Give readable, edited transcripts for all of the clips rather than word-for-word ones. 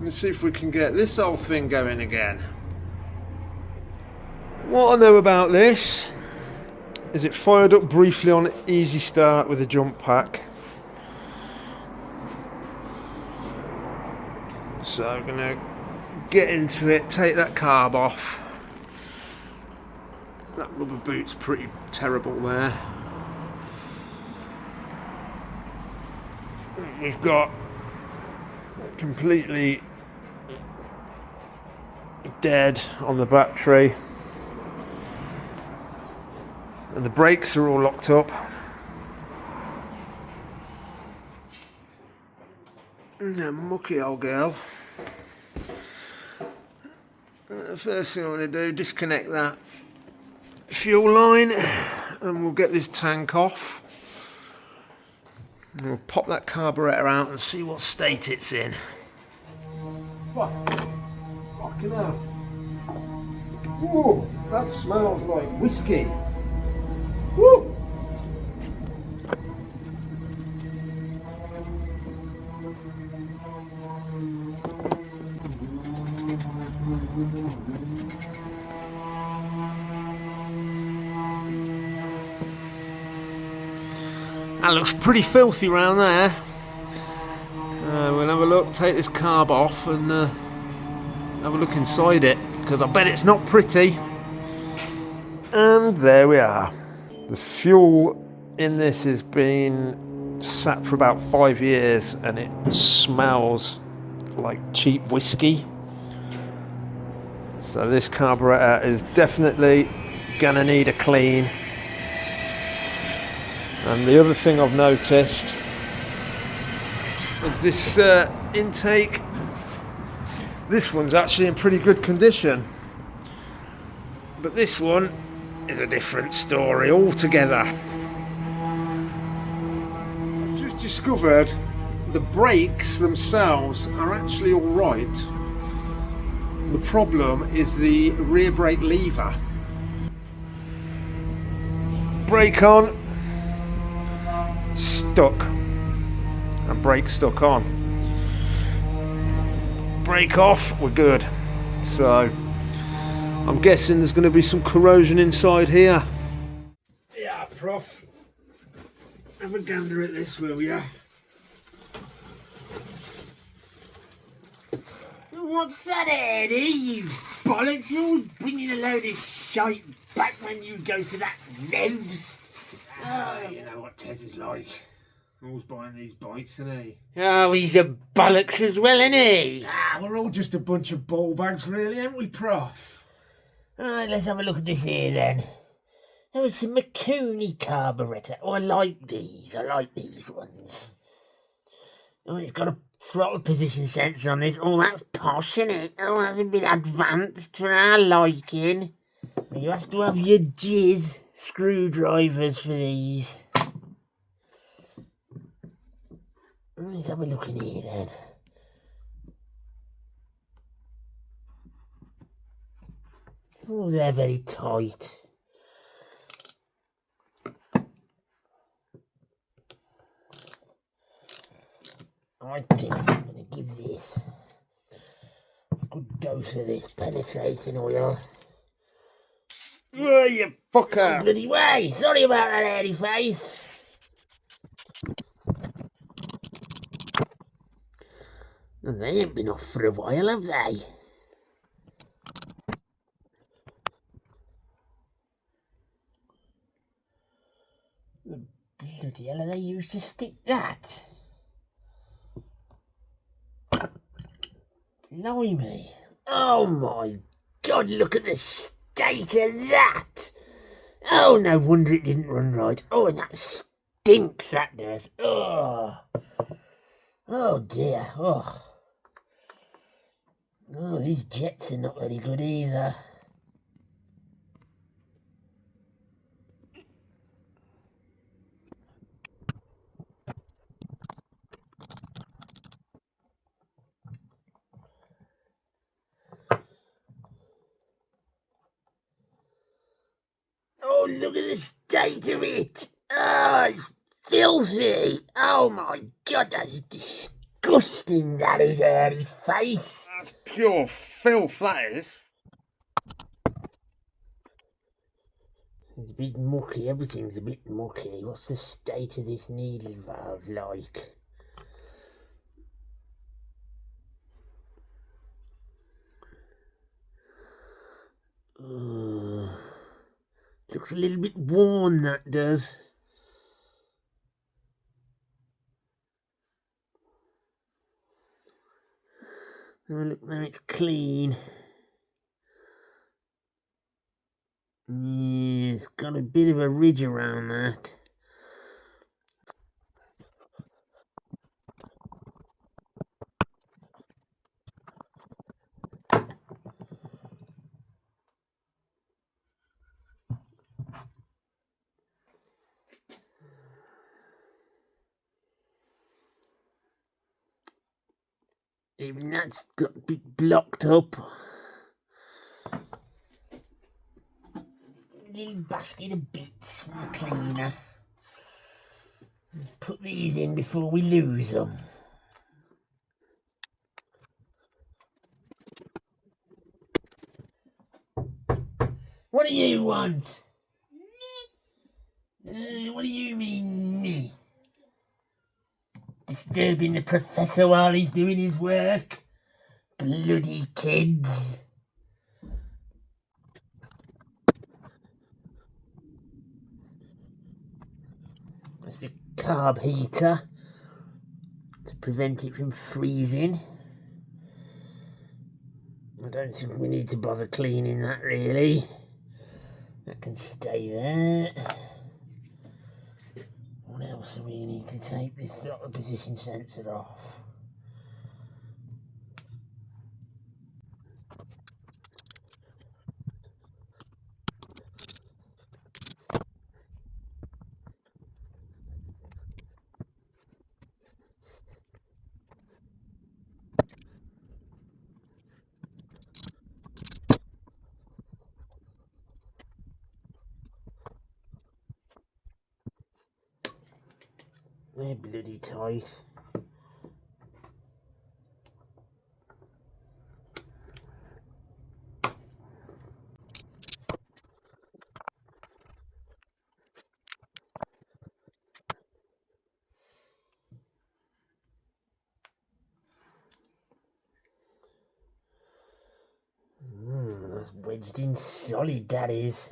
Let's see if we can get this whole thing going again. What I know about this is it fired up briefly on easy start with a jump pack. So I'm going to get into it, take that carb off. That rubber boot's pretty terrible there. We've got completely dead on the battery. And the brakes are all locked up. Yeah, mucky old girl. First thing I want to do, disconnect that fuel line and we'll get this tank off. And we'll pop that carburettor out and see what state it's in. Fucking hell. Whoa, that smells like whiskey. Woo! That looks pretty filthy round there. We'll have a look, take this carb off and have a look inside it, because I bet it's not pretty. And there we are. The fuel in this has been sat for about 5 years and it smells like cheap whiskey. So this carburettor is definitely gonna need a clean. And the other thing I've noticed is this intake. This one's actually in pretty good condition, but this one is a different story altogether. I've just discovered the brakes themselves are actually alright. The problem is the rear brake lever. Brake on, stuck, and brake stuck on. Brake off, we're good. So I'm guessing there's going to be some corrosion inside here. Yeah, Prof. Have a gander at this, will ya? What's that, Eddie? You bollocks! You're always bringing a load of shite back when you go to that Revs. You know what Tez is like. Always buying these bikes, isn't he? Oh, he's a bollocks as well, isn't he? We're all just a bunch of ball bags, really, ain't we, Prof? Alright, let's have a look at this here then. There was some McCooney carburettor. Oh, I like these ones. Oh, it's got a throttle position sensor on this. Oh, that's posh, isn't it? Oh, that's a bit advanced for our liking. You have to have your jizz screwdrivers for these. Let's have a look in here then. Oh, they're very tight. I think I'm going to give this a good dose of this penetrating oil. Oh, you fucker! Oh, bloody way! Sorry about that, hairy face. They ain't been off for a while, have they? The bloody hell are they used to stick that? Blimey. Oh my God, look at the state of that! Oh, no wonder it didn't run right. Oh, and that stinks, that does. Oh. Oh dear. Oh. Oh, these jets are not very good either. Oh, look at the state of it. Oh, it's filthy. Oh my God, that's disgusting. disgusting, that is, hairy face. That's pure filth, that is. It's a bit mucky, everything's a bit mucky. What's the state of this needle valve like? Looks a little bit worn, that does. Oh, look, now it's clean. Yeah, it's got a bit of a ridge around that. Even that's got a bit blocked up. Little basket of bits from the cleaner. Put these in before we lose them. What do you want? What do you mean, me? Disturbing the professor while he's doing his work? Bloody kids. That's the carb heater to prevent it from freezing. I don't think we need to bother cleaning that, really. That can stay there. What else do we need to take this throttle position sensor off? They're bloody tight. That's wedged in solid, that is.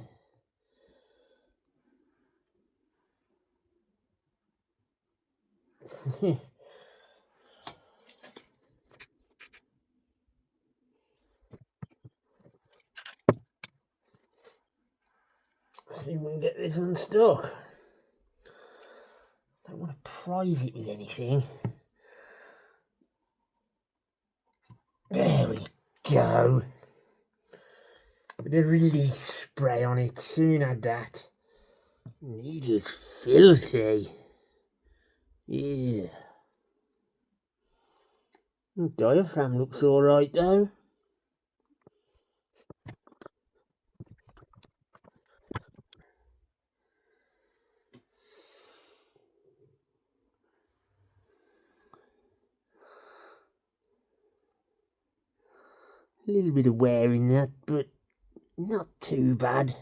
See if we can get this unstuck. Don't want to prise it with anything. There we go. With a release spray on it, soon had that. Needle's filthy. Yeah. The diaphragm looks alright though. A little bit of wear in that, but not too bad.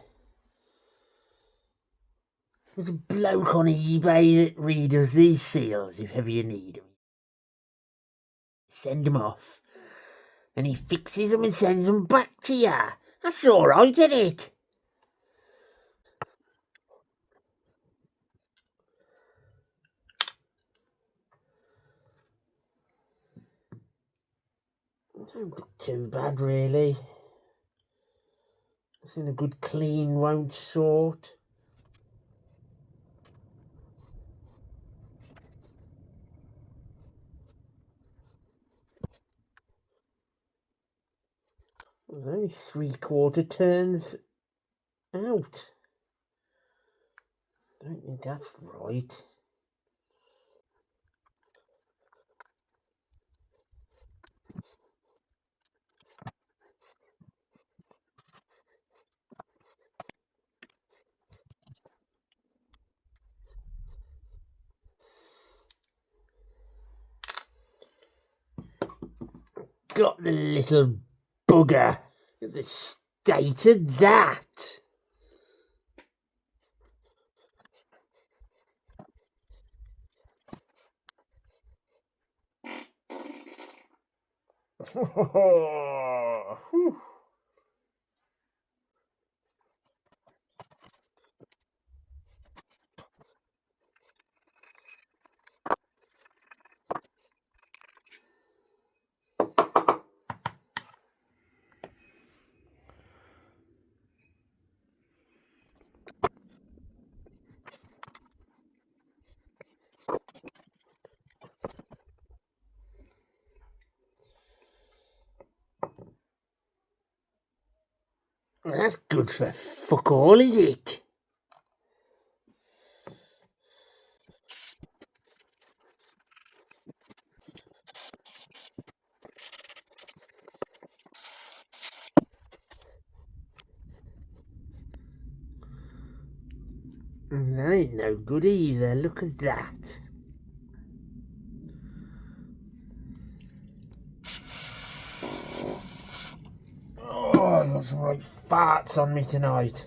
There's a bloke on eBay that redoes these seals if ever you need them. Send them off, and he fixes them and sends them back to you. That's alright, isn't it? Don't look too bad, really. I think a good clean won't sort. There's only 3/4 turns out. Don't think that's right. got the little bugger? The state of that. Well, that's good for fuck all, is it? That ain't no good either. Look at that. Oh, I got some right farts on me tonight.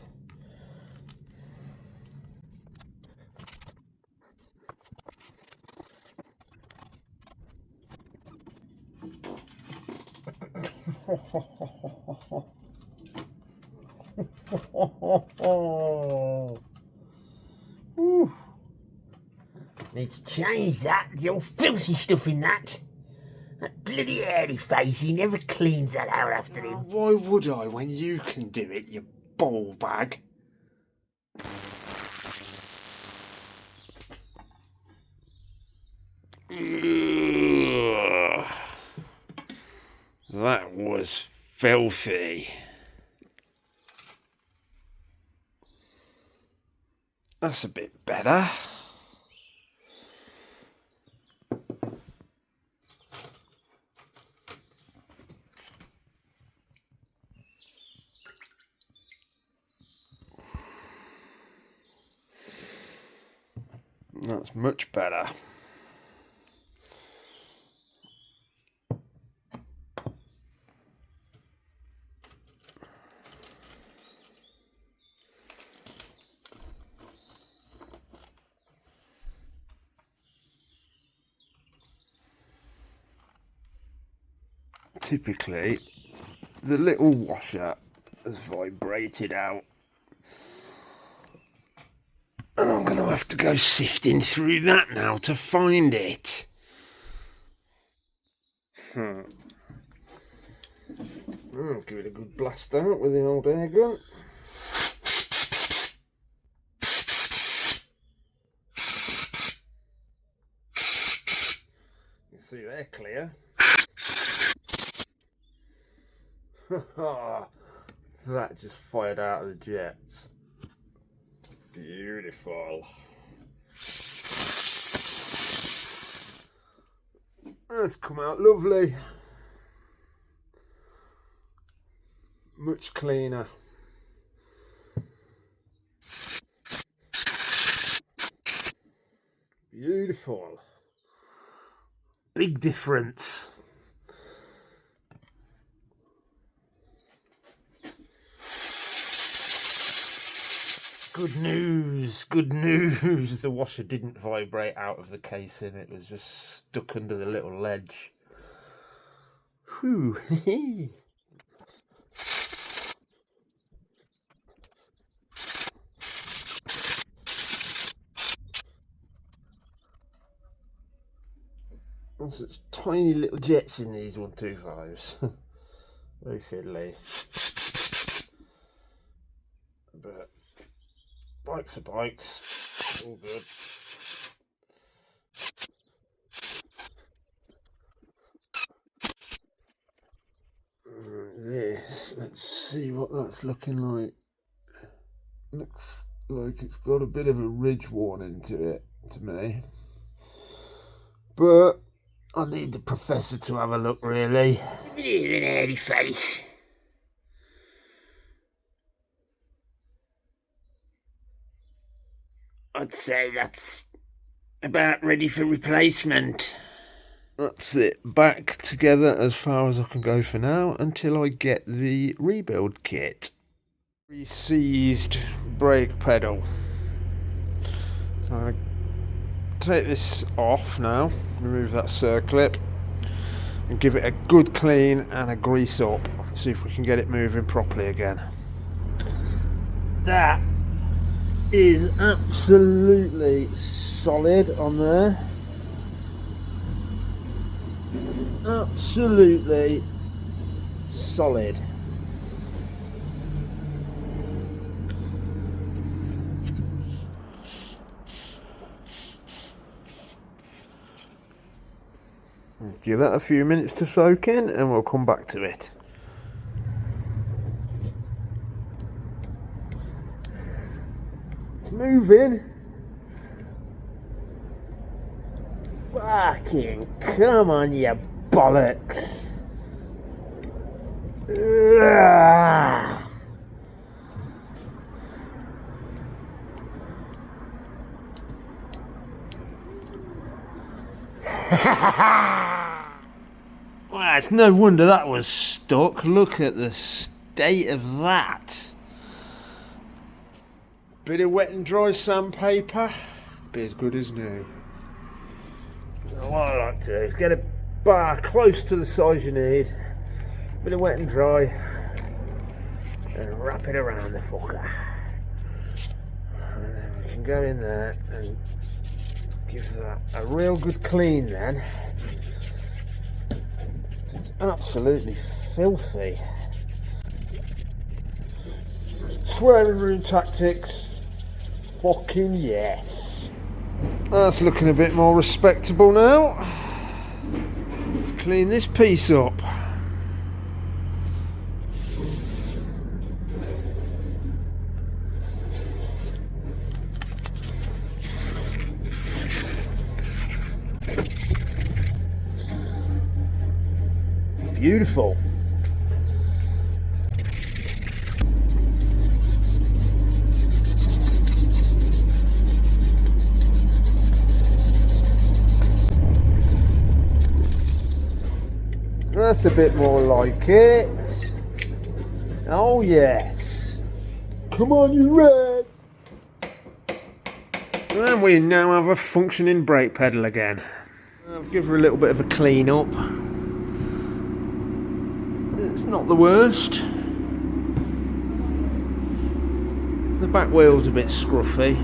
Need to change that. The old filthy stuff in that. That bloody hairy face, he never cleans that out after him. Why would I when you can do it, you ball bag? Ugh. That was filthy. That's a bit better. That's much better. Typically, the little washer has vibrated out. And I'm going to have to go sifting through that now to find it. I'll give it a good blast out with the old air gun. You see they're clear. That just fired out of the jets. Beautiful. That's come out lovely. Much cleaner. Beautiful. Big difference. Good news, good news. The washer didn't vibrate out of the casing, it was just stuck under the little ledge. Whew. There's such tiny little jets in these 125s. Very fiddly. But bikes are bikes. All good. This, let's see what that's looking like. Looks like it's got a bit of a ridge warning to it, to me. But I need the professor to have a look, really. A bit of an hairy face. I'd say that's about ready for replacement. That's it, back together as far as I can go for now until I get the rebuild kit. Re-seized brake pedal. So I'm going to take this off now, remove that circlip and give it a good clean and a grease up. See if we can get it moving properly again. That is absolutely solid on there. Absolutely solid. Give that a few minutes to soak in and we'll come back to it. It's moving. Fucking come on, you bollocks. Ugh. Well, it's no wonder that was stuck. Look at the state of that. Bit of wet and dry sandpaper, be as good as new. So what I like to do is get a bar close to the size you need, bit of wet and dry, and wrap it around the fucker. And then we can go in there and give that a real good clean then. It's absolutely filthy. Swearing room tactics. Fucking yes. That's looking a bit more respectable now. Let's clean this piece up. Beautiful. That's a bit more like it. Oh yes. Come on, you Revs. And we now have a functioning brake pedal again. I'll give her a little bit of a clean up. It's not the worst. The back wheel's a bit scruffy.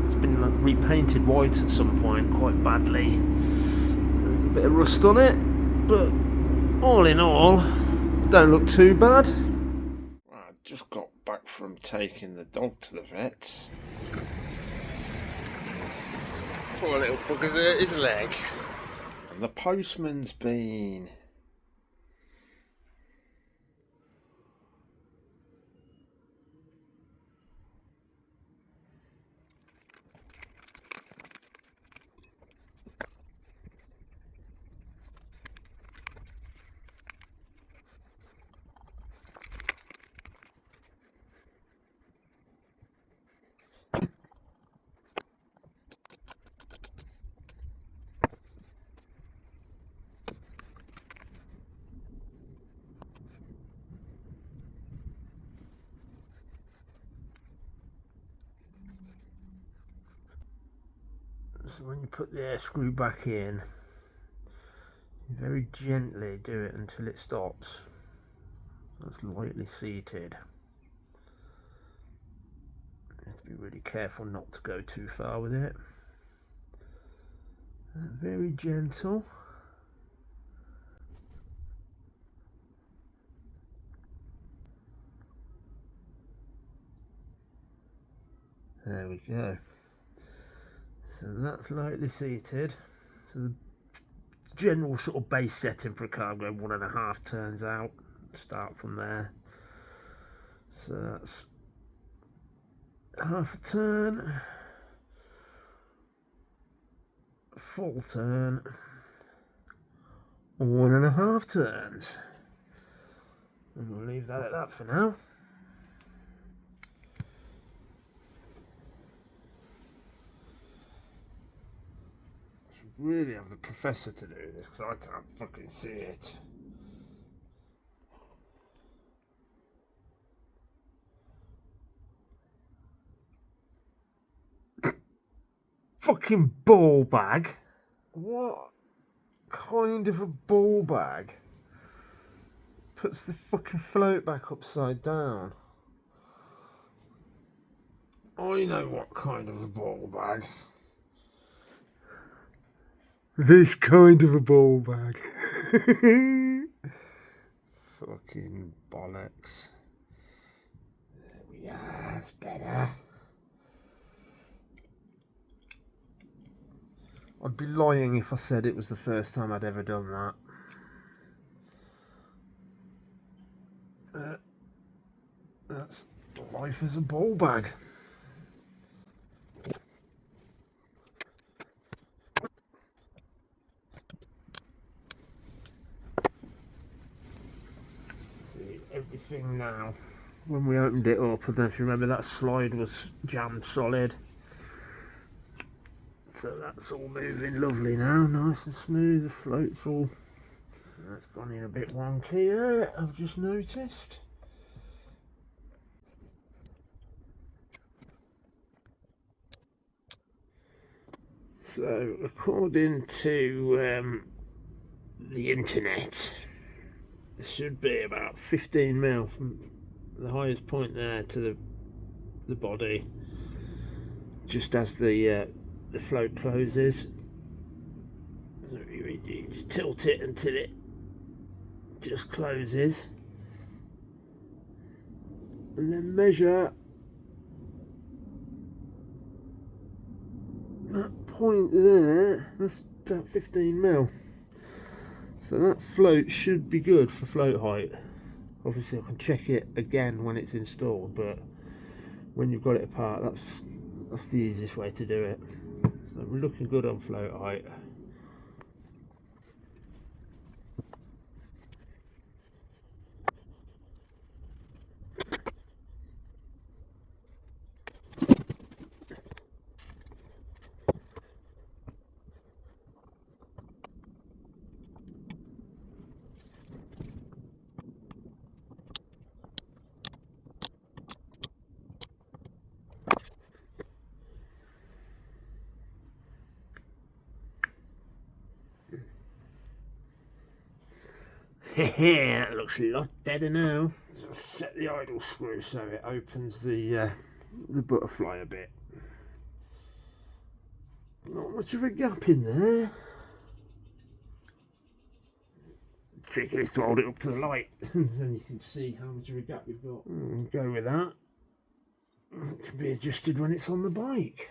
It's been repainted white at some point quite badly. There's a bit of rust on it, but all in all, don't look too bad. I just got back from taking the dog to the vet. Poor little bugger's hurt his leg. And the postman's been. So when you put the air screw back in, you very gently do it until it stops. That's lightly seated. You have to be really careful not to go too far with it. Very gentle. There we go. So that's lightly seated. So the general sort of base setting for a car, go 1.5 turns out. Start from there. So that's half a turn, full turn, 1.5 turns. And we'll leave that at that for now. Really have the professor to do this because I can't fucking see it. Fucking ball bag. What kind of a ball bag puts the fucking float back upside down? I know what kind of a ball bag. This kind of a ball bag. Fucking bollocks. There we are, that's better. I'd be lying if I said it was the first time I'd ever done that. That's life as a ball bag. See everything now. When we opened it up, I don't know if you remember, that slide was jammed solid. So that's all moving lovely now, nice and smooth. The float's all, that's gone in a bit wonky there, I've just noticed. So according to the internet, it should be about 15 mil from the highest point there to the body, just as the float closes. So you just tilt it until it just closes, and then measure that point there. That's about 15 mil. So that float should be good for float height. Obviously I can check it again when it's installed, but when you've got it apart, that's the easiest way to do it. So we're looking good on float height. That looks a lot better now. So I'll set the idle screw so it opens the butterfly a bit. Not much of a gap in there. The trick is to hold it up to the light, then you can see how much of a gap you've got. Go with that. It can be adjusted when it's on the bike.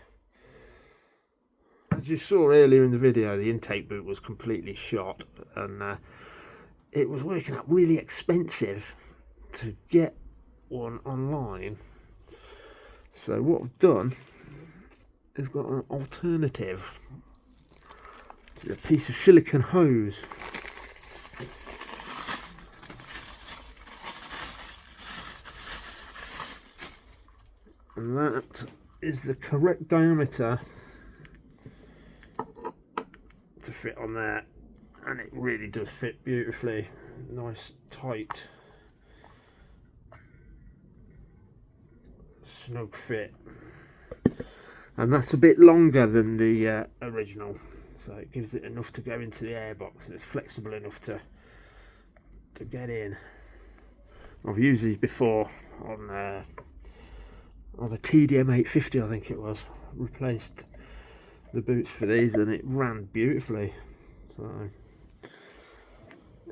As you saw earlier in the video, the intake boot was completely shot, and it was working out really expensive to get one online. So what I've done is got an alternative. It's a piece of silicone hose. And that is the correct diameter to fit on there. And it really does fit beautifully. Nice, tight, snug fit. And that's a bit longer than the original, so it gives it enough to go into the airbox, and it's flexible enough to get in. I've used these before on a TDM 850, I think it was. Replaced the boots for these, and it ran beautifully. So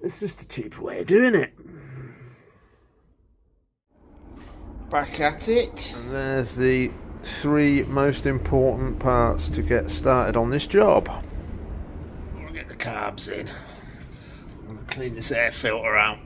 it's just a cheaper way of doing it. Back at it, and there's the 3 most important parts to get started on this job. I'll get the carbs in. I'm going to clean this air filter out.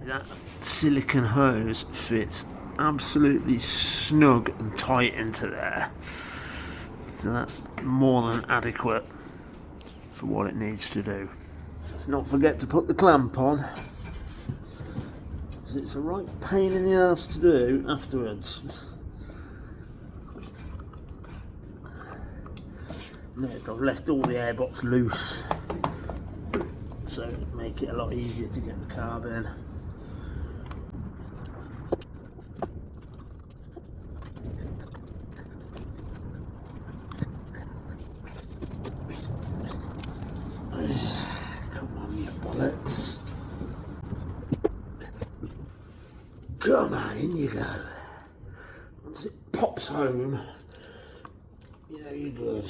that silicone hose fits absolutely snug and tight into there. So that's more than adequate for what it needs to do. Let's not forget to put the clamp on, because it's a right pain in the ass to do afterwards. Note I've left all the airbox loose, so it'll make it a lot easier to get the carb in. Come on, you bollocks. Come on, in you go. Once it pops home, you know you're good.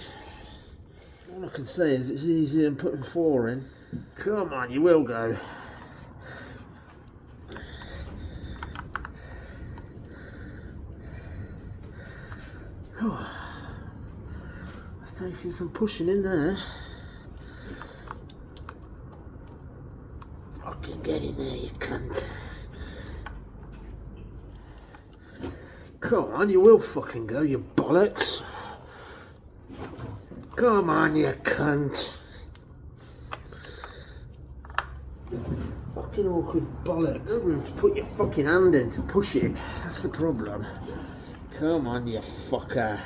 All I can say is it's easier than putting 4 in. Come on, you will go. It's taking some pushing in there. Fucking get in there, you cunt. Come on, you will fucking go, you bollocks. Come on, you cunt. Fucking awkward bollocks. You have to put your fucking hand in to push it. That's the problem. Come on, you fucker.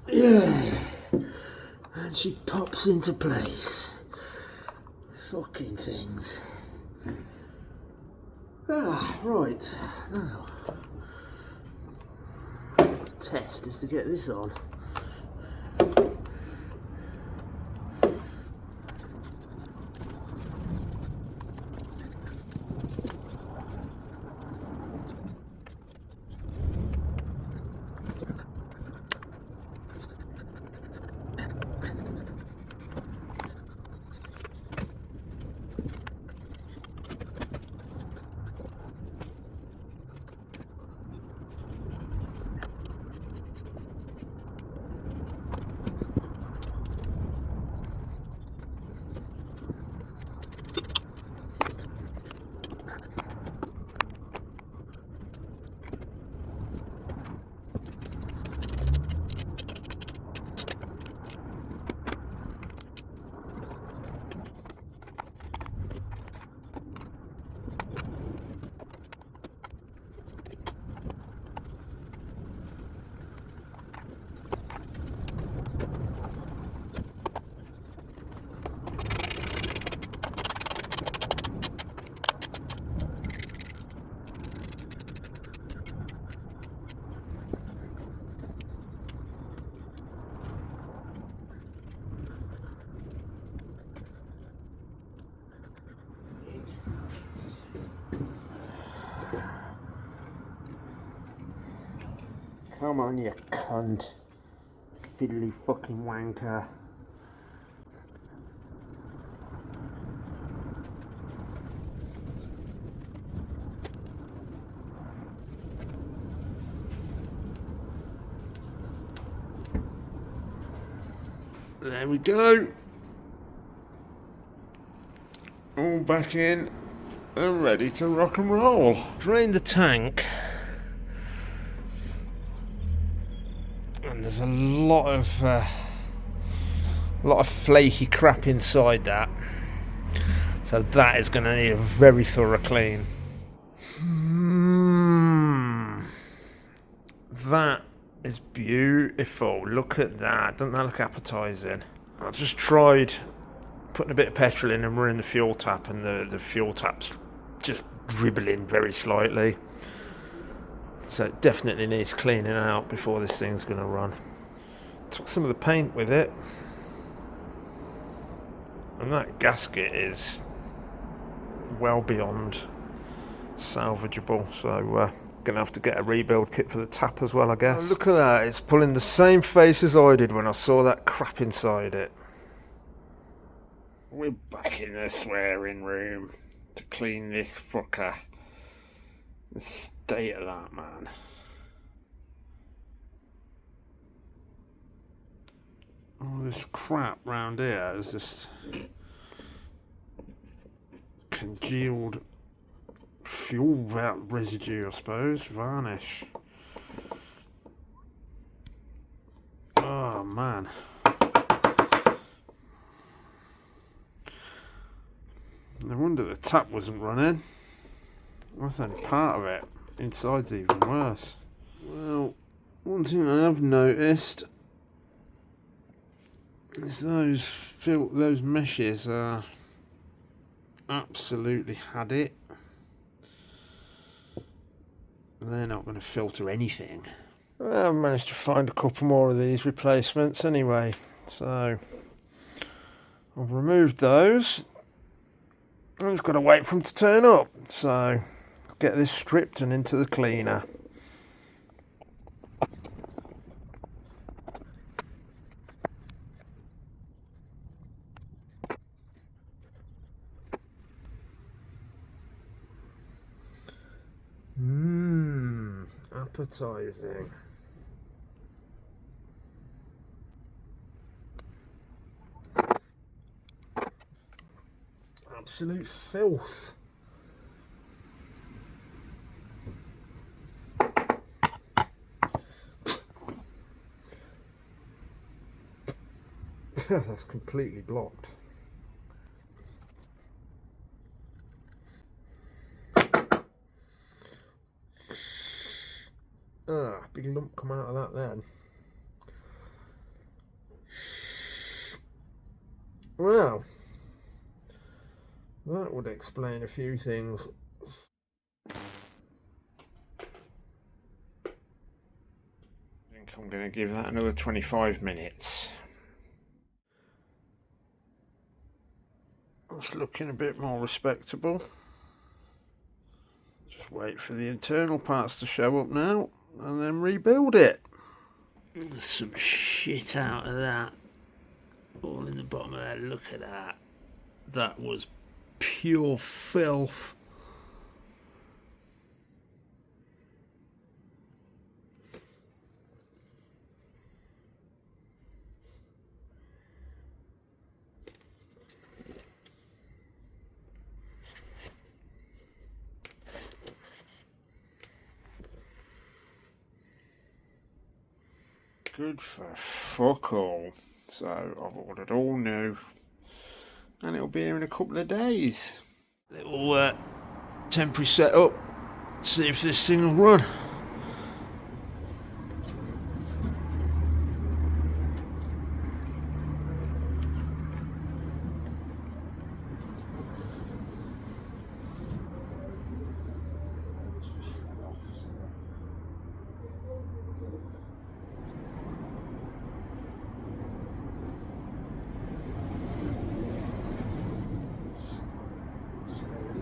Yeah. And she pops into place. Fucking things. Ah, right. Now, the test is to get this on. Come on, you cunt. Fiddly fucking wanker. There we go. All back in and ready to rock and roll. Drain the tank. And there's a lot of flaky crap inside that, so that is going to need a very thorough clean. That is beautiful. Look at that. Doesn't that look appetizing? I just tried putting a bit of petrol in and running the fuel tap, and the fuel tap's just dribbling very slightly. So it definitely needs cleaning out before this thing's going to run. Took some of the paint with it. And that gasket is well beyond salvageable. So going to have to get a rebuild kit for the tap as well, I guess. Oh, look at that. It's pulling the same face as I did when I saw that crap inside it. We're back in the swearing room to clean this fucker. The state of that, man. All this crap round here is just congealed fuel valve residue, I suppose. Varnish. Oh man. No wonder the tap wasn't running. That's only part of it. Inside's even worse. Well, one thing I have noticed is those meshes are absolutely had it. They're not going to filter anything. I've managed to find a couple more of these replacements anyway, so I've removed those. I've just got to wait for them to turn up, so I'll get this stripped and into the cleaner. Appetizing. Absolute filth. That's completely blocked. Big lump come out of that then. Well, that would explain a few things. I think I'm going to give that another 25 minutes. That's looking a bit more respectable. Just wait for the internal parts to show up now and then rebuild it. There's some shit out of that. All in the bottom of there. Look at that. That was pure filth. Good for fuck all. So I've ordered all new and it'll be here in a couple of days. Little temporary setup, see if this thing will run.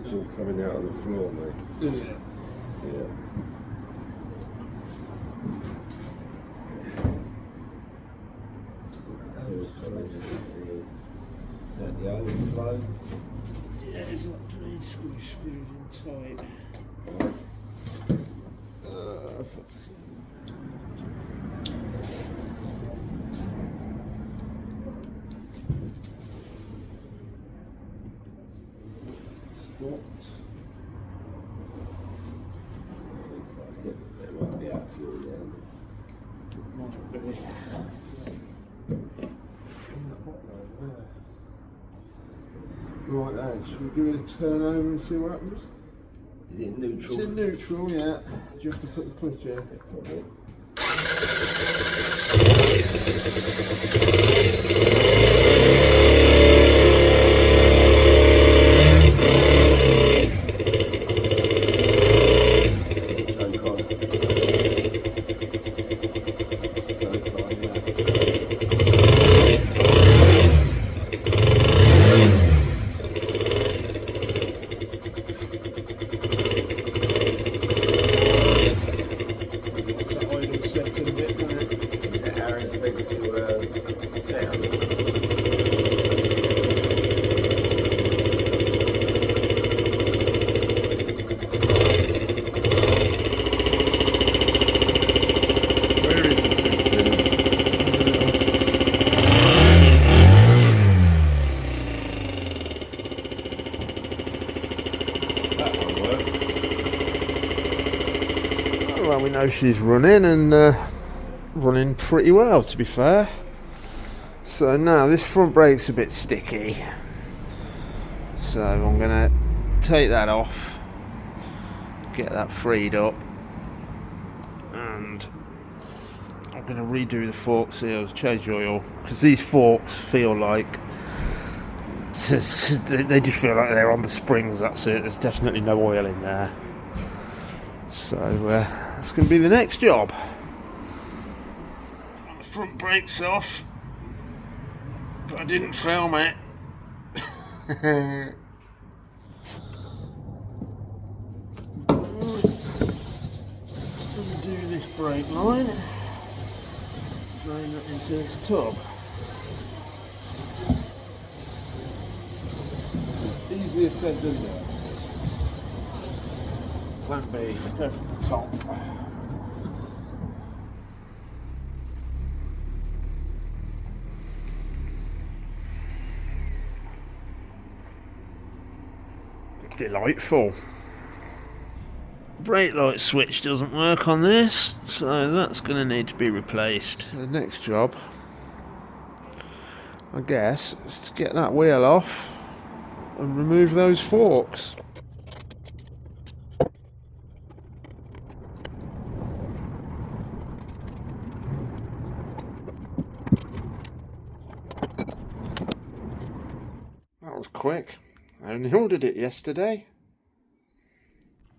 It's all coming out on the floor, mate. Yeah. Yeah. That the overflow? Yeah, it's like three screws screwed in tight. Right then, should we give it a turn over and see what happens? Is it neutral? It's in neutral, yeah. Do you have to put the clutch in? Probably. Well, we know she's running and running pretty well, to be fair. So now this front brake's a bit sticky, so I'm going to take that off, get that freed up, and I'm going to redo the fork seals, change the oil, because these forks feel like they just feel like they're on the springs. That's it, there's definitely no oil in there. So that's going to be the next job. The front brake's off, but I didn't film it. Undo this brake line, drain that into its tub. Easier said than done. Plan B, go for the top. Delightful. Brake light switch doesn't work on this, so that's going to need to be replaced. So the next job, I guess, is to get that wheel off and remove those forks. That was quick. I only ordered it yesterday.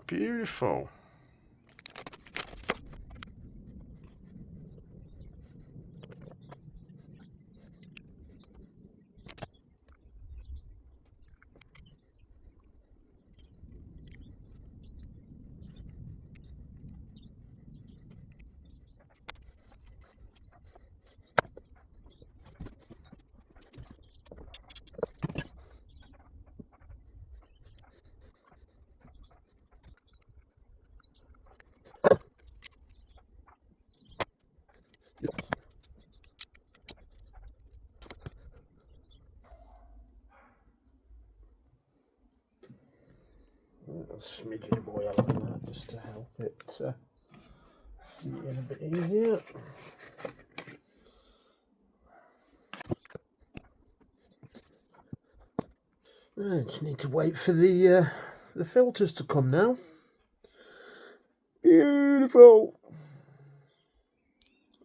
Beautiful. A smidgen of oil on that just to help it seat in a bit easier. I just need to wait for the filters to come now. Beautiful.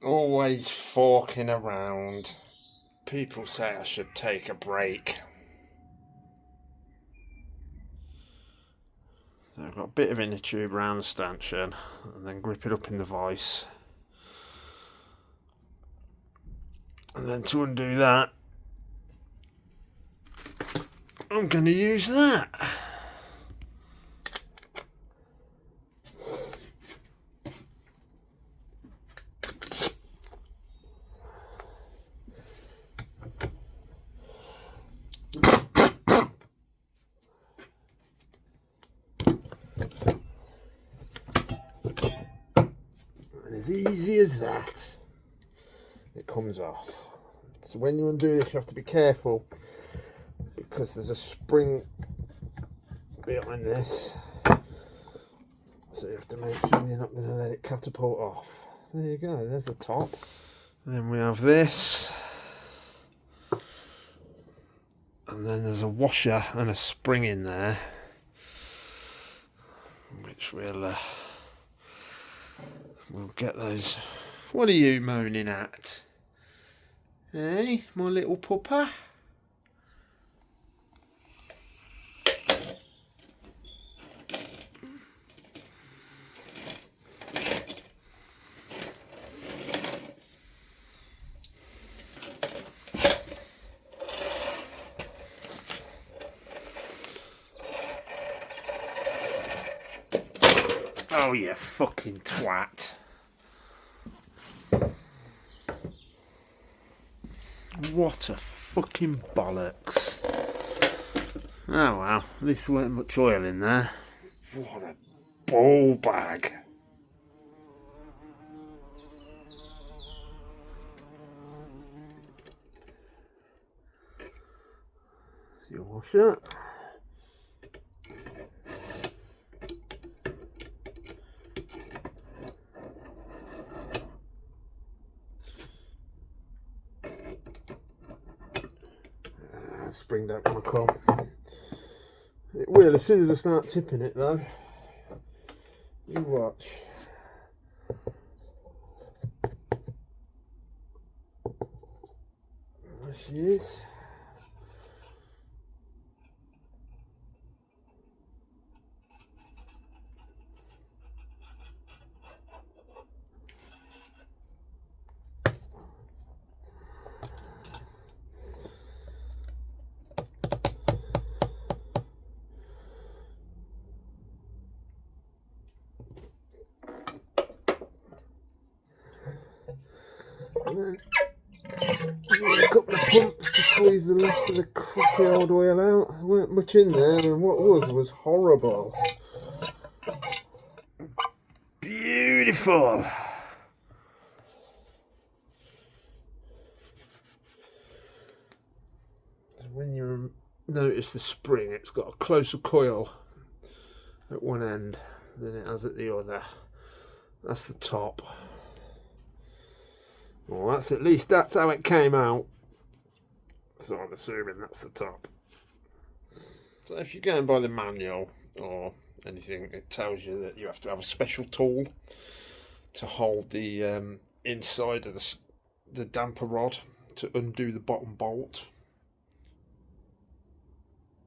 Always forking around. People say I should take a break. I've got a bit of inner tube around the stanchion and then grip it up in the vice. And then to undo that, I'm going to use that. And as easy as that, it comes off. So when you undo this, you have to be careful because there's a spring behind this, so you have to make sure you're not going to let it catapult off. There you go, there's the top. And then we have this, and then there's a washer and a spring in there, which we'll get those. What are you moaning at? Hey, my little pupper? Oh, you fucking twat. What a fucking bollocks. Oh well, at least there weren't much oil in there. What a ball bag. Your washer. spring don't want to come. It will as soon as I start tipping it though. You watch. There she is. And then a couple of pumps to squeeze the rest of the crappy old oil out. There weren't much in there, and what was horrible. Beautiful. When you notice the spring, it's got a closer coil at one end than it has at the other. That's the top. Well, that's how it came out. So I'm assuming that's the top. So if you're going by the manual or anything, it tells you that you have to have a special tool to hold the inside of the damper rod to undo the bottom bolt.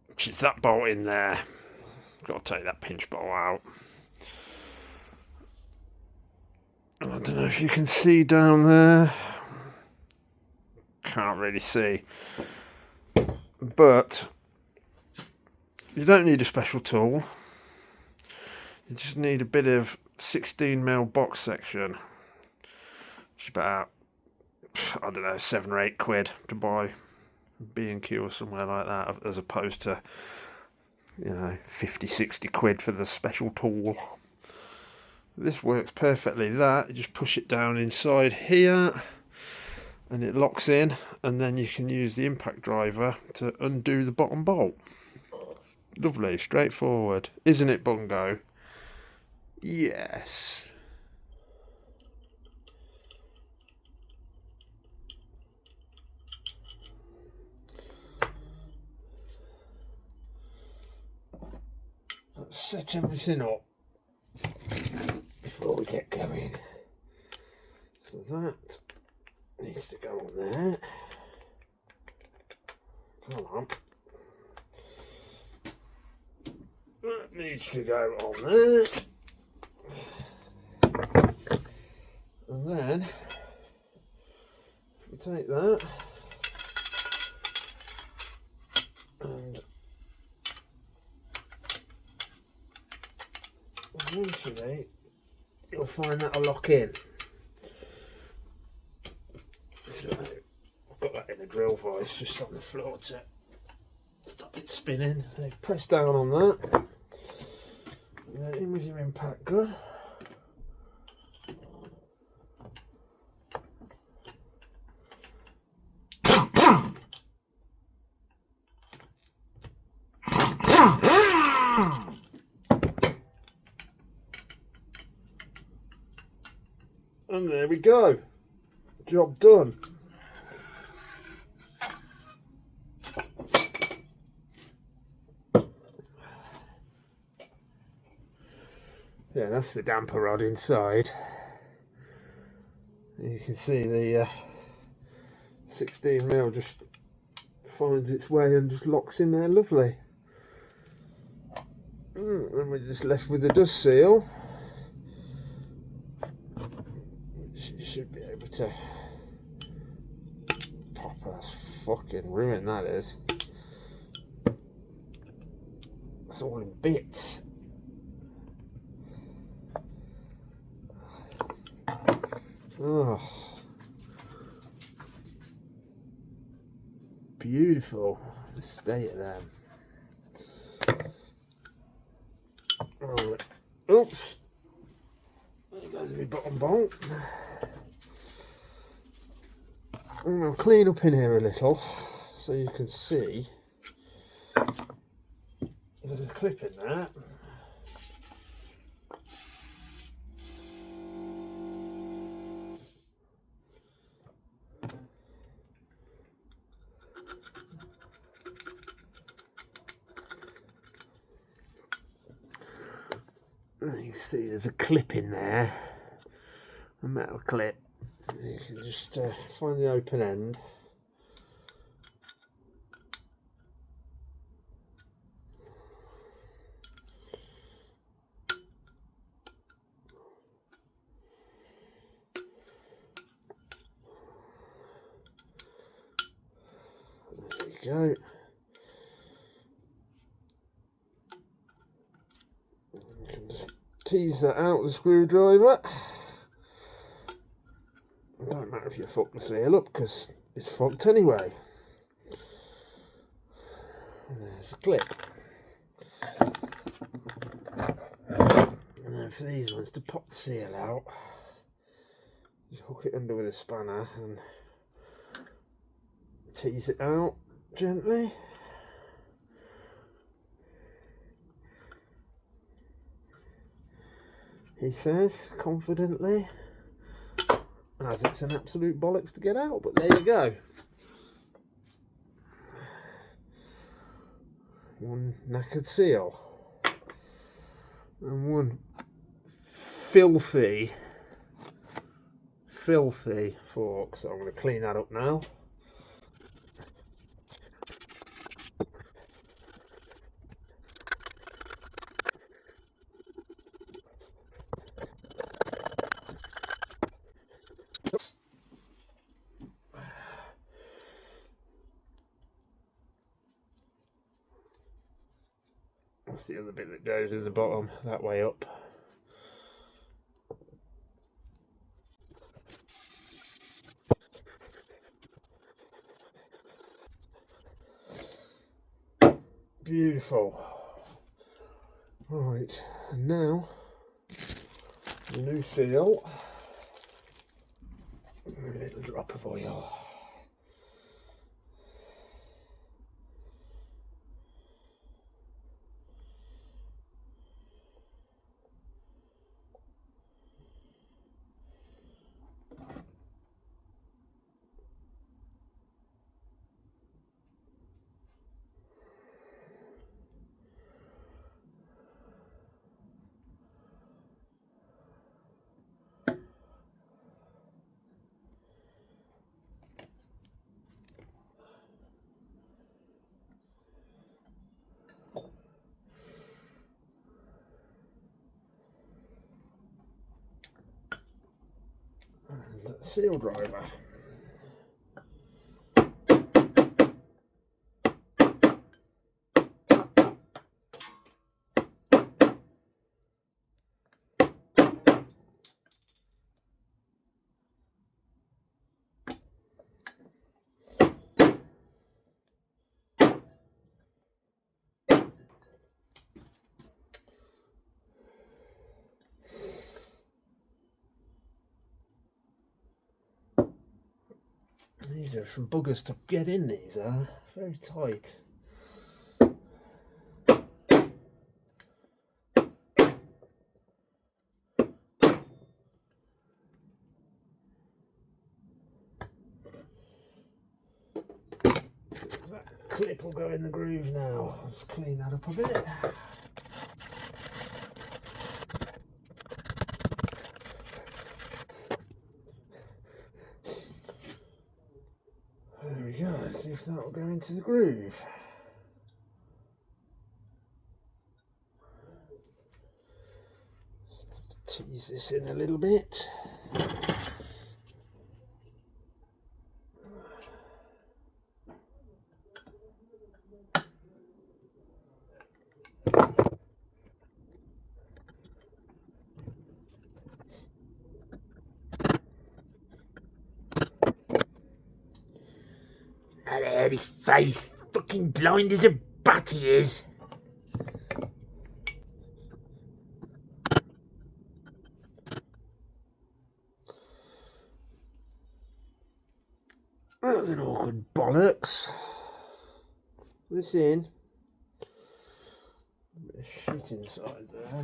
Which is that bolt in there. Got to take that pinch bolt out. I don't know if you can see down there. Can't really see. But you don't need a special tool. You just need a bit of 16mm box section. Which is about, I don't know, 7 or 8 quid to buy. B&Q or somewhere like that, as opposed to, 50-60 quid for the special tool. This works perfectly. You just push it down inside here and it locks in, and then you can use the impact driver to undo the bottom bolt. Lovely, straightforward, isn't it, Bungo? Yes. Let's set everything up before we get going. So that needs to go on there. Come on. That needs to go on there. And then we take that and eventually you'll find that'll lock in. So I've got that in a drill vise just on the floor to stop it spinning. So press down on that. And then in with your impact gun. And there we go. Job done. Yeah, that's the damper rod inside. You can see the 16mm just finds its way and just locks in there lovely. And we're just left with the dust seal. You should be able to pop. That's fucking ruined, that is. It's all in bits. Oh, beautiful. The state of them. Right. Oops. There goes my bottom bolt. And I'll clean up in here a little so you can see there's a clip in there. You can see there's a clip in there, a metal clip. You can just find the open end. There you go. You can just tease that out with a screwdriver. It don't matter if you fuck the seal up because it's fucked anyway. And there's the clip. And then for these ones to pop the seal out, just hook it under with a spanner and tease it out gently. He says confidently, as it's an absolute bollocks to get out, but there you go. One knackered seal and one filthy fork, so I'm going to clean that up now. That's the other bit that goes in the bottom, that way up. Beautiful. Right, and now the new seal. A little drop of oil. And seal driver. These are some buggers to get in, these are very tight. That clip will go in the groove now. Let's clean that up a bit. There we go, let's see if that will go into the groove. Tease this in a little bit. That hairy face, fucking blind as a bat he is. That was an awkward bollocks. This in. A bit of shit inside there.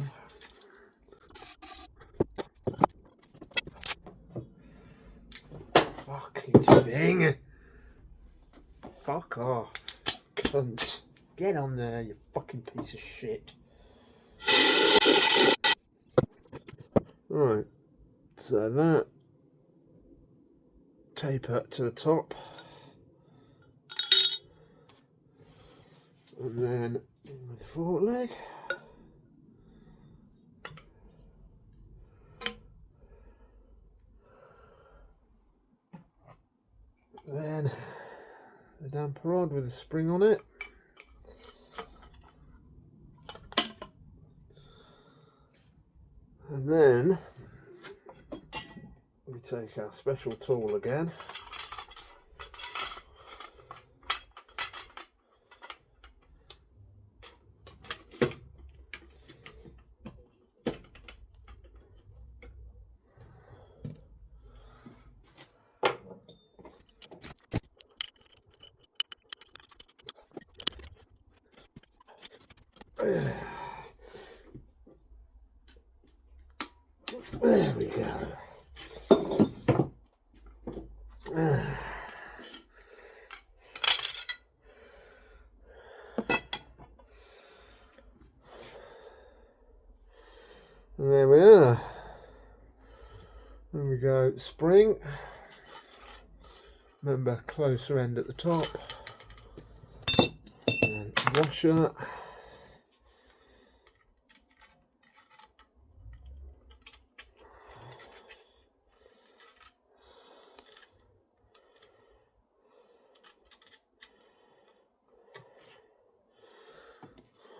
Fucking thing. Fuck off, cunt. Get on there, you fucking piece of shit. Right, so that taper to the top, and then in with the fork leg. Then the damper rod with a spring on it. And then we take our special tool again. There we go. And there we are. There we go. Spring. Remember, closer end at the top. And washer.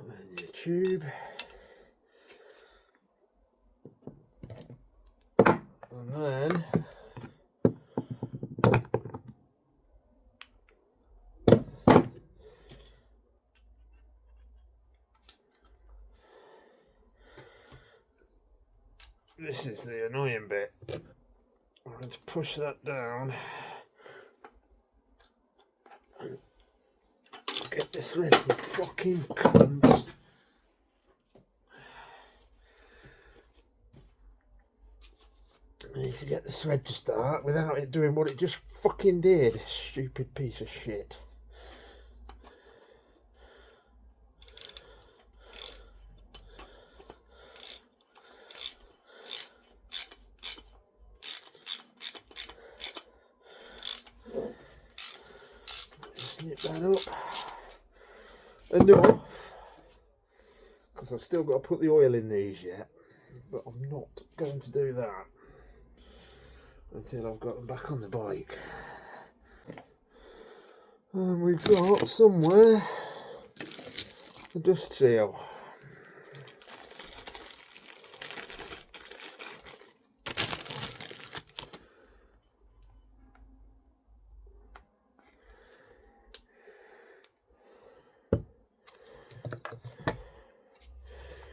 And your tube. And then this is the annoying bit. I'm going to push that down and get the thread to fucking cunt. I need to get the thread to start without it doing what it just fucking did. Stupid piece of shit. Snip that up and off, because I've still got to put the oil in these yet, but I'm not going to do that until I've got them back on the bike. And we've got somewhere the dust seal.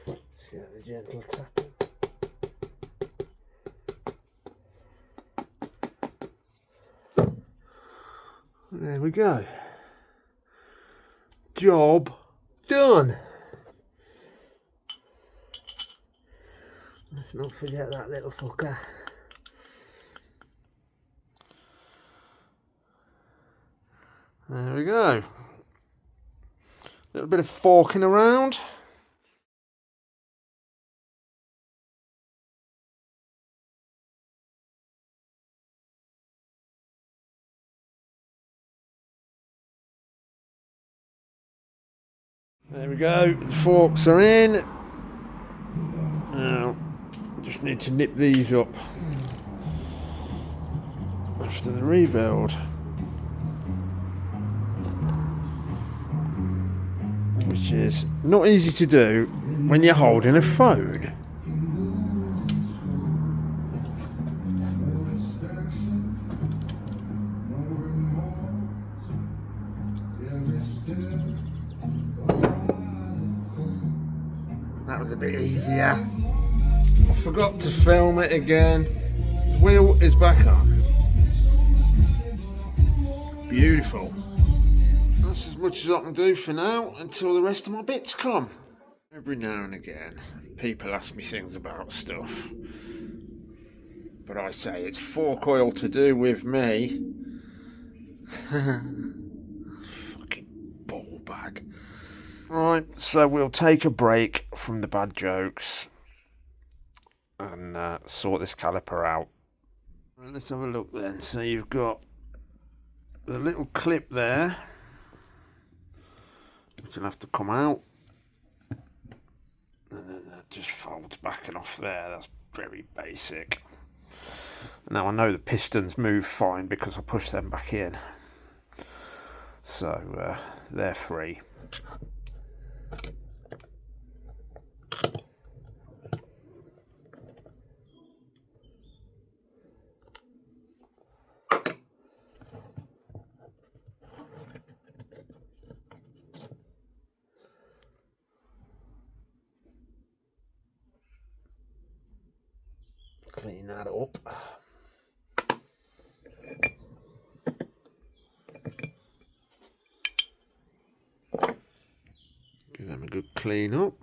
Let's get the gentle tapping. There we go. Job done. Let's not forget that little fucker. There we go. Little bit of forking around. There we go, the forks are in. Now, just need to nip these up after the rebuild, which is not easy to do when you're holding a phone. That was a bit easier. I forgot to film it again. The wheel is back on. Beautiful. That's as much as I can do for now until the rest of my bits come. Every now and again, people ask me things about stuff. But I say it's fork oil to do with me. Fucking ball bag. Right, so we'll take a break from the bad jokes and sort this caliper out. Well, let's have a look then. So you've got the little clip there, which will have to come out, and then that just folds back and off there. That's very basic. Now I know the pistons move fine because I push them back in, so they're free. Clean that up. Give them a good clean up.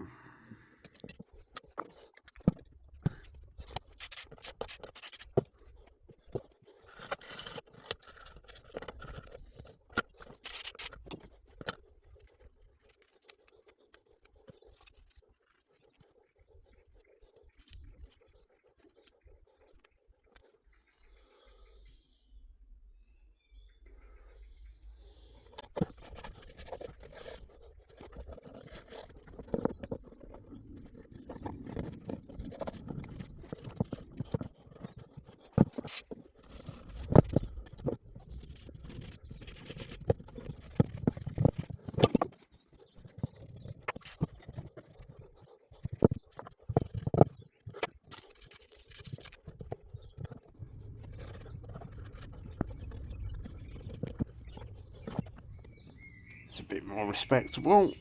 It's a bit more respectable.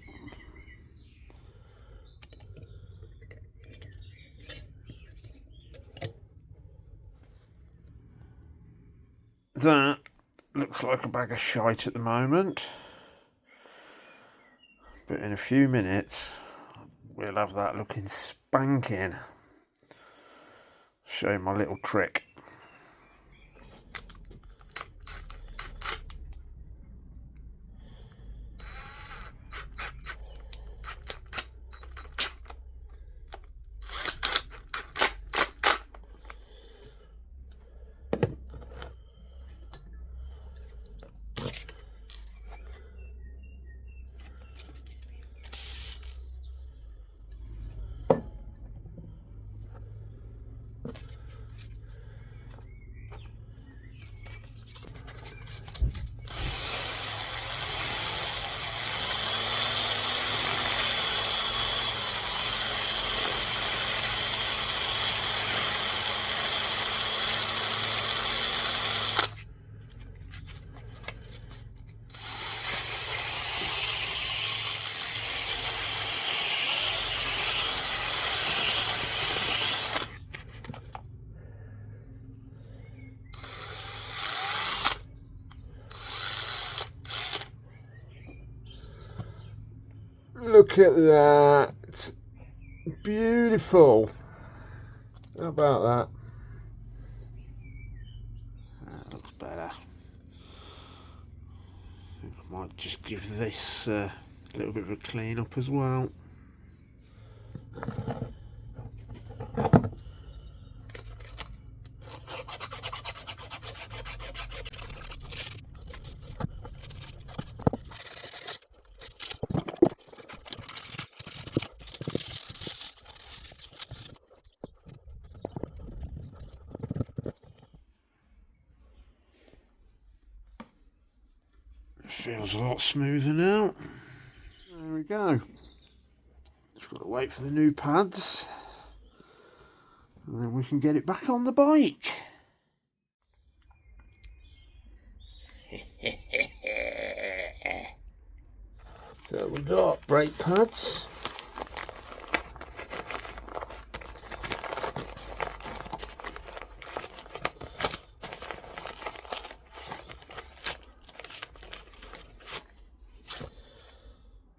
That looks like a bag of shite at the moment, but in a few minutes we'll have that looking spanking. Show you my little trick. Look at that. Beautiful. How about that? That looks better. I think I might just give this a little bit of a clean up as well. Feels a lot smoother now. There we go. Just got to wait for the new pads, and then we can get it back on the bike. So we've got brake pads.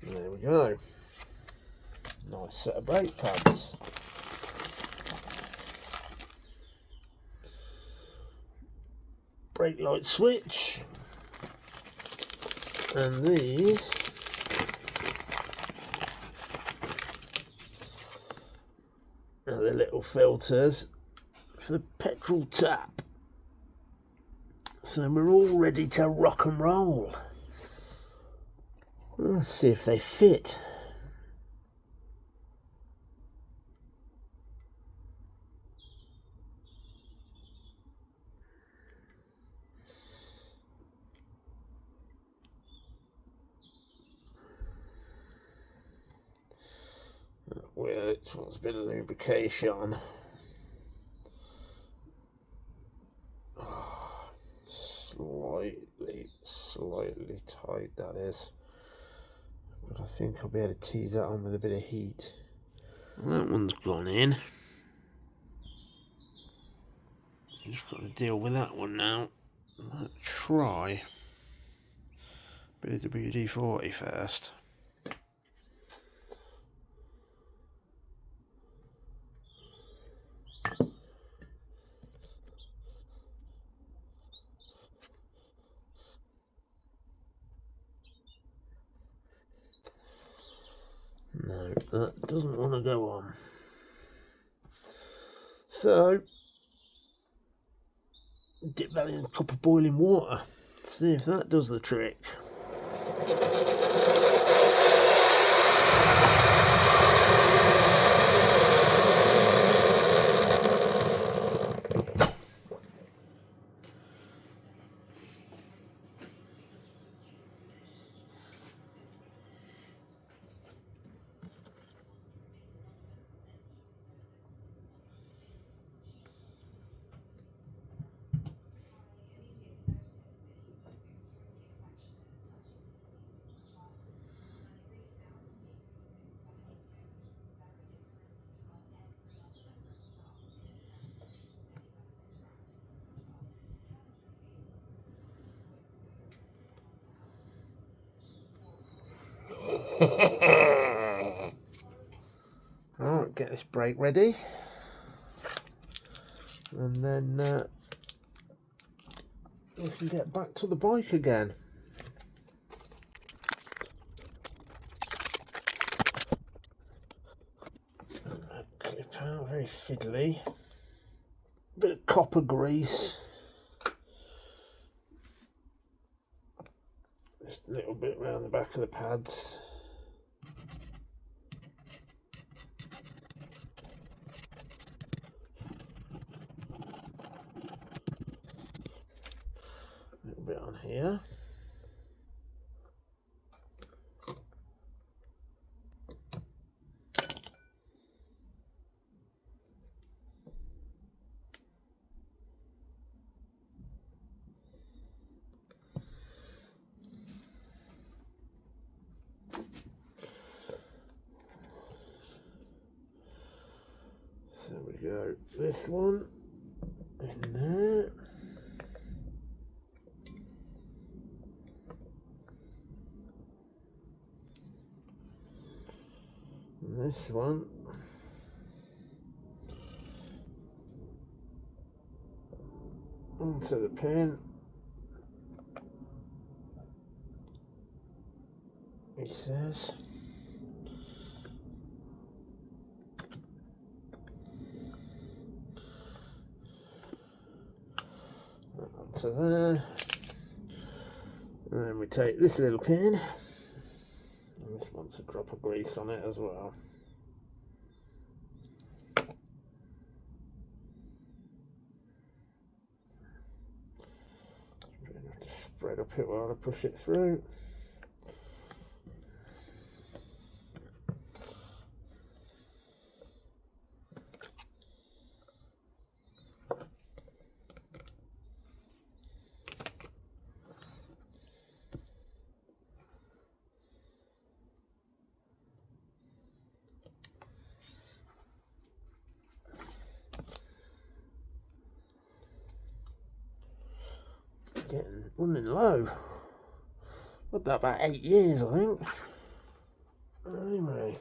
There we go. Nice set of brake pads. Brake light switch. And these are the little filters for the petrol tap. So we're all ready to rock and roll. Let's see if they fit. Well, it wants a bit of lubrication. Slightly tight, that is. But I think I'll be able to tease that on with a bit of heat. That one's gone in. I've just got to deal with that one now. Let's try a bit of WD-40 first. No, that doesn't want to go on. So, dip that in a cup of boiling water. See if that does the trick. Alright, get this brake ready, and then we can get back to the bike again. Clip out, very fiddly. Bit of copper grease. Just a little bit around the back of the pads. A little bit on here. There we go. This one in there. And this one. Onto the pin. He says. Onto there. And then we take this little pin. And this one's a drop of grease on it as well. Have to spread up it while I push it through. Getting running low. Had that about 8 years, I think. Anyway.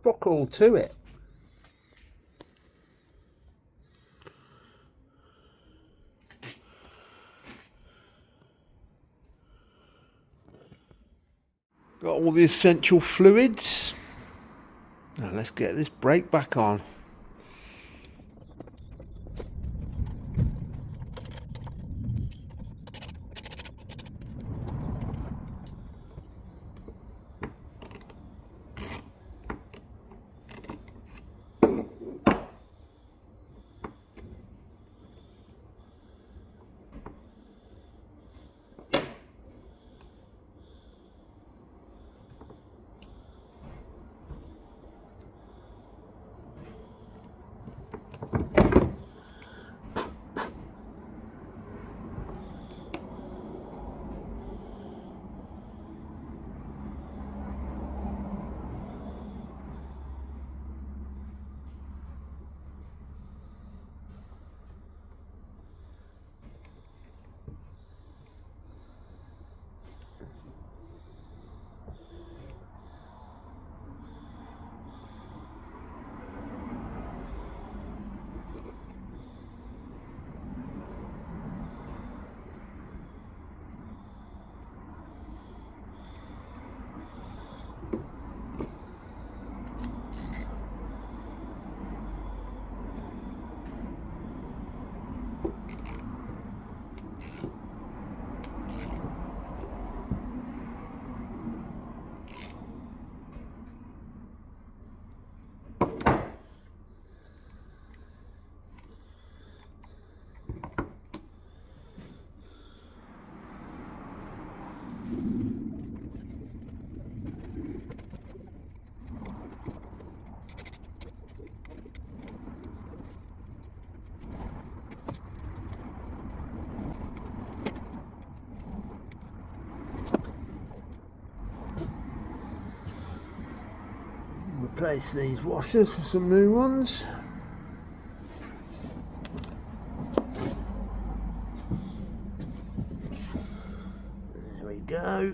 fuck all to it. Got all the essential fluids. Now let's get this brake back on. Replace these washers for some new ones. There we go.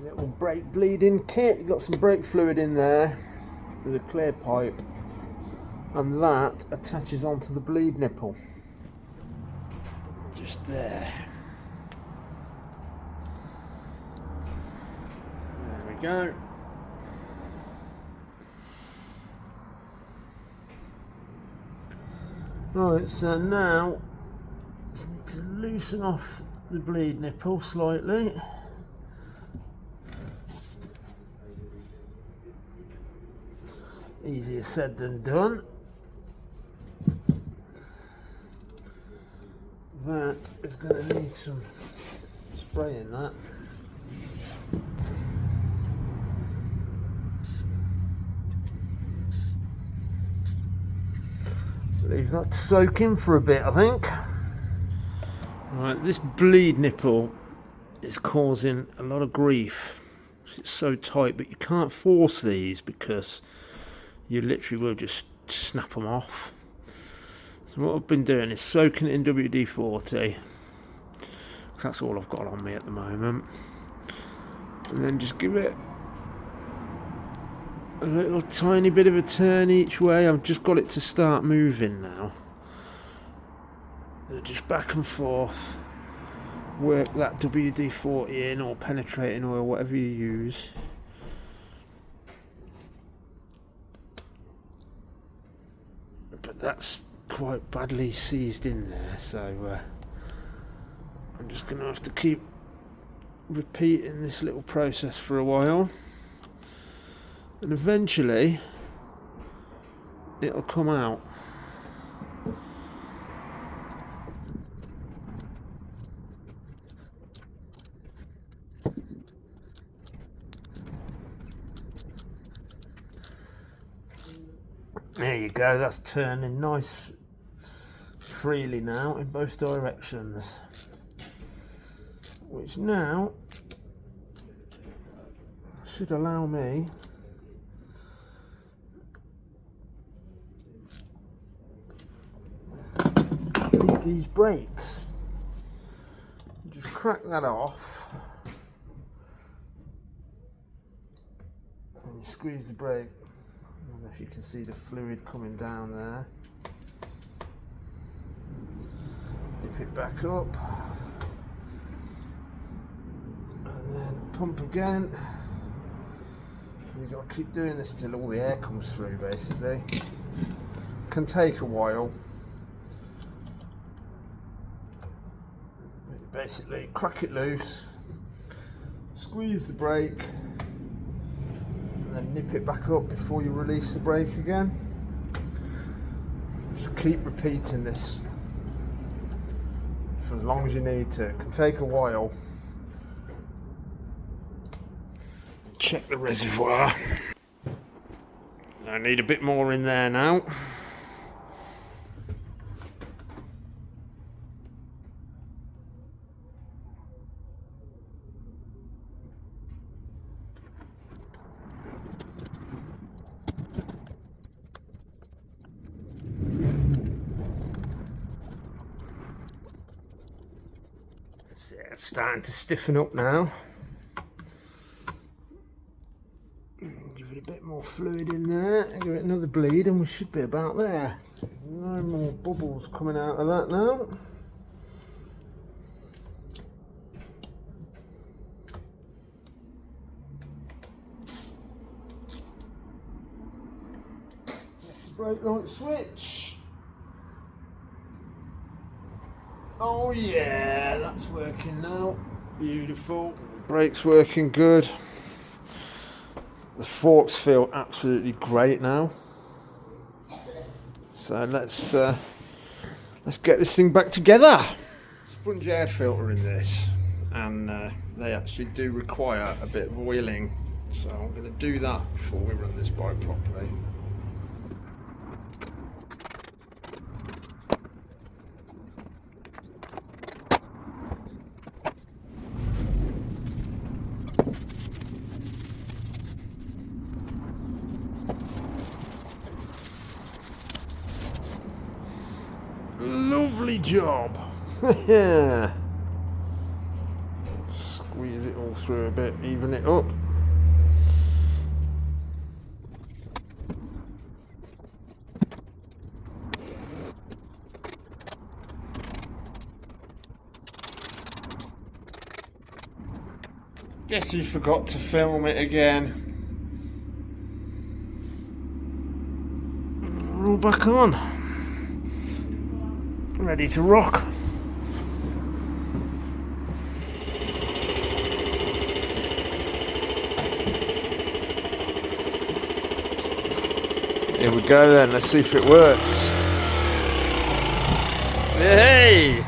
Little brake bleeding kit. You've got some brake fluid in there with a clear pipe, and that attaches onto the bleed nipple. Just there. There we go. Right, so now just need to loosen off the bleed nipple slightly. Easier said than done. That is going to need some spray in that. Leave that to soak in for a bit, I think. Right, this bleed nipple is causing a lot of grief. It's so tight, but you can't force these because you literally will just snap them off. So what I've been doing is soaking it in WD-40. That's all I've got on me at the moment. And then just give it a little tiny bit of a turn each way. I've just got it to start moving now. Just back and forth. Work that WD-40 in, or penetrating oil, whatever you use. But that's quite badly seized in there, so I'm just going to have to keep repeating this little process for a while, and eventually it'll come out. There you go, that's turning nice freely now in both directions, which now should allow me to beat these brakes. Just crack that off and you squeeze the brake. I don't know if you can see the fluid coming down there. Dip it back up and then pump again. You've got to keep doing this till all the air comes through, basically. Can take a while. Basically crack it loose, squeeze the brake and then nip it back up before you release the brake again. Just keep repeating this for as long as you need to. It can take a while. Check the reservoir. I need a bit more in there now. It's starting to stiffen up now. Give it a bit more fluid in there, give it another bleed and we should be about there. No more bubbles coming out of that now. Test the brake light switch. Oh yeah, that's working now. Beautiful. Brake's working good. The forks feel absolutely great now. So let's get this thing back together. Sponge air filter in this, and they actually do require a bit of oiling. So I'm going to do that before we run this bike properly. Lovely job. Yeah. Squeeze it all through a bit, even it up. Guess you forgot to film it again. We're all back on. Ready to rock. Here we go then, let's see if it works. Hey!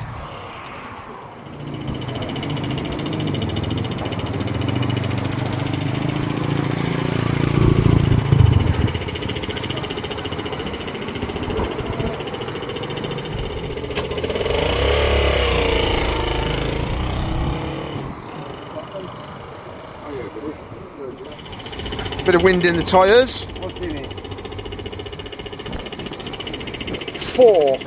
Bit of wind in the tyres. What's in it? 4.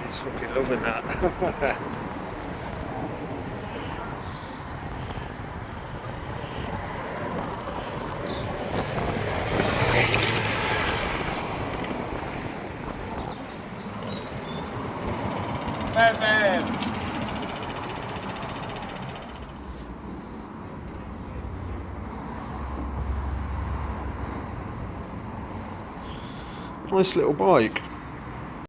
He's fucking loving that. VanVan. Nice little bike.